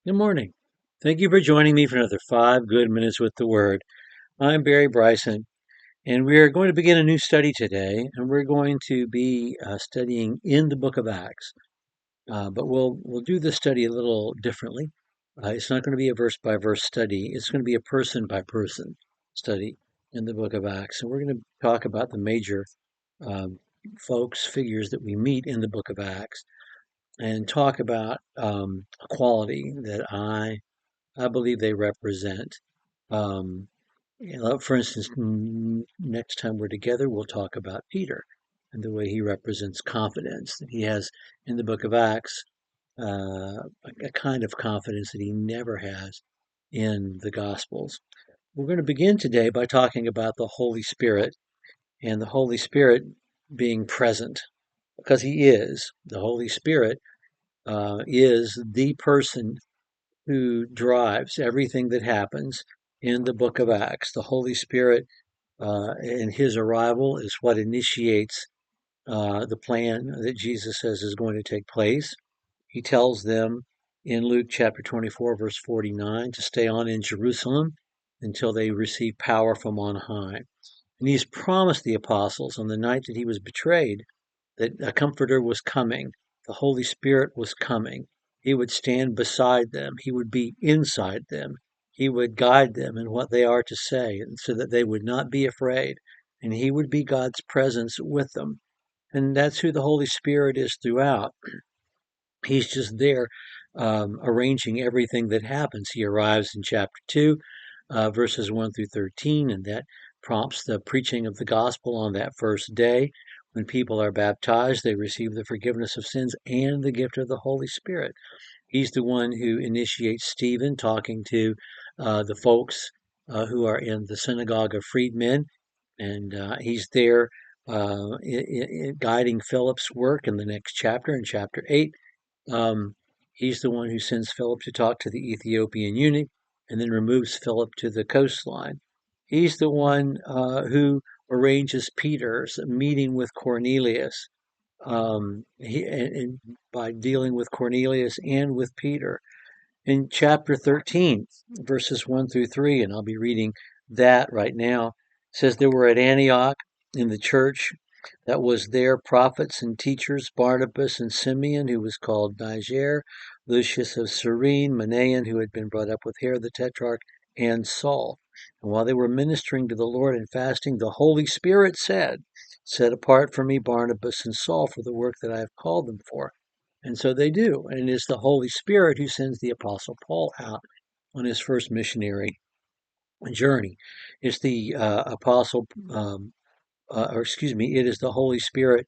Good morning. Thank you for joining me for another 5 good minutes with the Word. I'm Barry Bryson, and we are going to begin a new study today, and we're going to be studying in the book of Acts. But we'll do this study a little differently. It's not going to be a verse by verse study. It's going to be a person by person study in the book of Acts. And we're going to talk about the major um, figures that we meet in the book of Acts, and talk about a quality that I believe they represent. Um, for instance, next time we're together, we'll talk about Peter and the way he represents confidence that he has in the book of Acts, a kind of confidence that he never has in the Gospels. We're going to begin today by talking about the Holy Spirit and the Holy Spirit being present because he is. The Holy Spirit is the person who drives everything that happens in the book of Acts. The Holy Spirit and his arrival is what initiates the plan that Jesus says is going to take place. He tells them in Luke chapter 24, verse 49, to stay on in Jerusalem until they receive power from on high. And he's promised the apostles on the night that he was betrayed that a comforter was coming. The Holy Spirit was coming. He would stand beside them. He would be inside them. He would guide them in what they are to say so that they would not be afraid. And he would be God's presence with them. And that's who the Holy Spirit is throughout. He's just there arranging everything that happens. He arrives in chapter 2, verses 1 through 13, and that prompts the preaching of the gospel on that first day. When people are baptized, they receive the forgiveness of sins and the gift of the Holy Spirit. He's the one who initiates Stephen talking to the folks who are in the synagogue of freedmen, and he's there guiding Philip's work in the next chapter, in chapter 8. Um, he's the one who sends Philip to talk to the Ethiopian eunuch and then removes Philip to the coastline. He's the one who arranges Peter's meeting with Cornelius, and by dealing with Cornelius and with Peter. In chapter 13, verses 1 through 3, and I'll be reading that right now, says there were at Antioch in the church that was there prophets and teachers, Barnabas and Simeon, who was called Niger, Lucius of Cyrene, Manaen, who had been brought up with Herod the Tetrarch, and Saul. And while they were ministering to the Lord and fasting, the Holy Spirit said, "Set apart for me Barnabas and Saul for the work that I have called them for." And so they do. And it's the Holy Spirit who sends the Apostle Paul out on his first missionary journey. It's the it is the Holy Spirit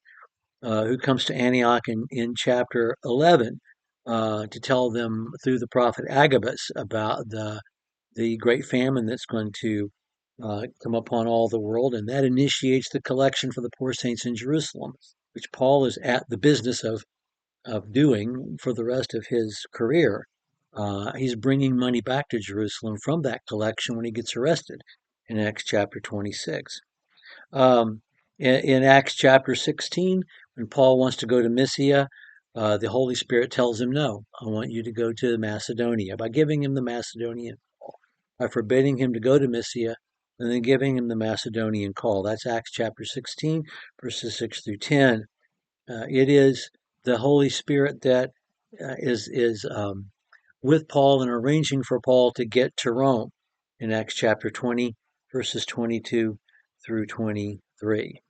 who comes to Antioch in chapter 11 to tell them through the prophet Agabus about the great famine that's going to come upon all the world, and that initiates the collection for the poor saints in Jerusalem, which Paul is at the business of doing for the rest of his career. He's bringing money back to Jerusalem from that collection when he gets arrested in Acts chapter 26. Um, in Acts chapter 16, when Paul wants to go to Mysia, the Holy Spirit tells him, "No, I want you to go to Macedonia," by giving him the Macedonian call, by forbidding him to go to Mysia, and then giving him the Macedonian call. That's Acts chapter 16, verses 6 through 10. It is the Holy Spirit that is with Paul and arranging for Paul to get to Rome in Acts chapter 20, verses 22 through 23.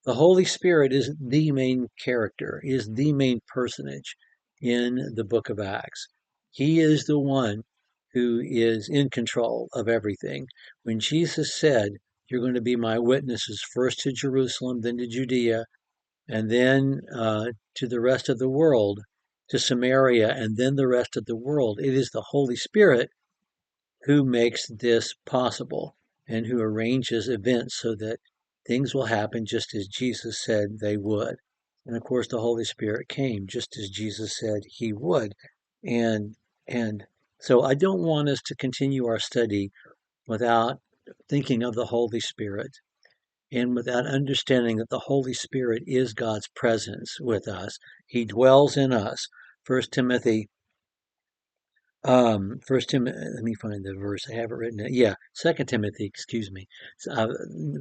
The Holy Spirit is the main character, is the main personage in the book of Acts. He is the one who is in control of everything. When Jesus said, "You're going to be my witnesses, first to Jerusalem, then to Judea, and then to the rest of the world, to Samaria, and then the rest of the world," it is the Holy Spirit who makes this possible and who arranges events so that things will happen just as Jesus said they would. And of course, the Holy Spirit came just as Jesus said he would. And and so I don't want us to continue our study without thinking of the Holy Spirit and without understanding that the Holy Spirit is God's presence with us. He dwells in us. First Timothy First Timothy, let me find the verse. I have it written. Yeah, Second Timothy. Excuse me.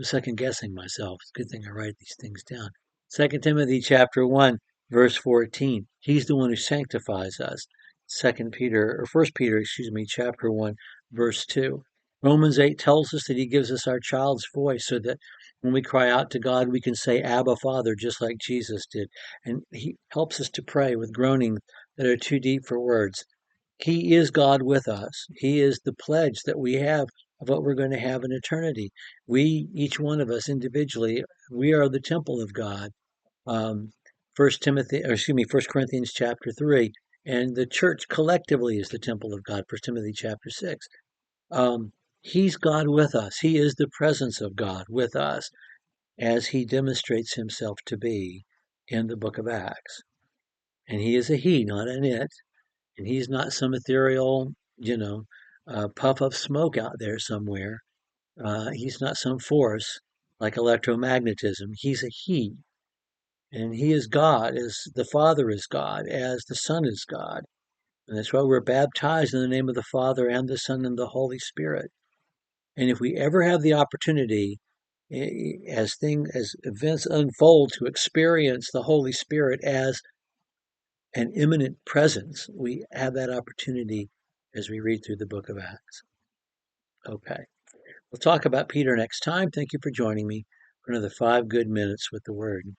Second guessing myself. It's a good thing I write these things down. Second Timothy chapter 1, verse 14. He's the one who sanctifies us. Second Peter or First Peter, excuse me, chapter 1, verse 2. Romans 8 tells us that he gives us our child's voice so that when we cry out to God, we can say Abba Father, just like Jesus did. And he helps us to pray with groaning that are too deep for words. He is God with us. He is the pledge that we have of what we're going to have in eternity. We, each one of us individually, we are the temple of God. Um, First Corinthians chapter 3, and the church collectively is the temple of God. First Timothy chapter 6. He's God with us. He is the presence of God with us as he demonstrates himself to be in the book of Acts. And he is a he, not an it. And he's not some ethereal, puff of smoke out there somewhere. He's not some force like electromagnetism. He's a he. And he is God, as the Father is God, as the Son is God. And that's why we're baptized in the name of the Father and the Son and the Holy Spirit. And if we ever have the opportunity, as events unfold, to experience the Holy Spirit as an imminent presence, we have that opportunity as we read through the book of Acts. Okay. We'll talk about Peter next time. Thank you for joining me for another 5 good minutes with the Word.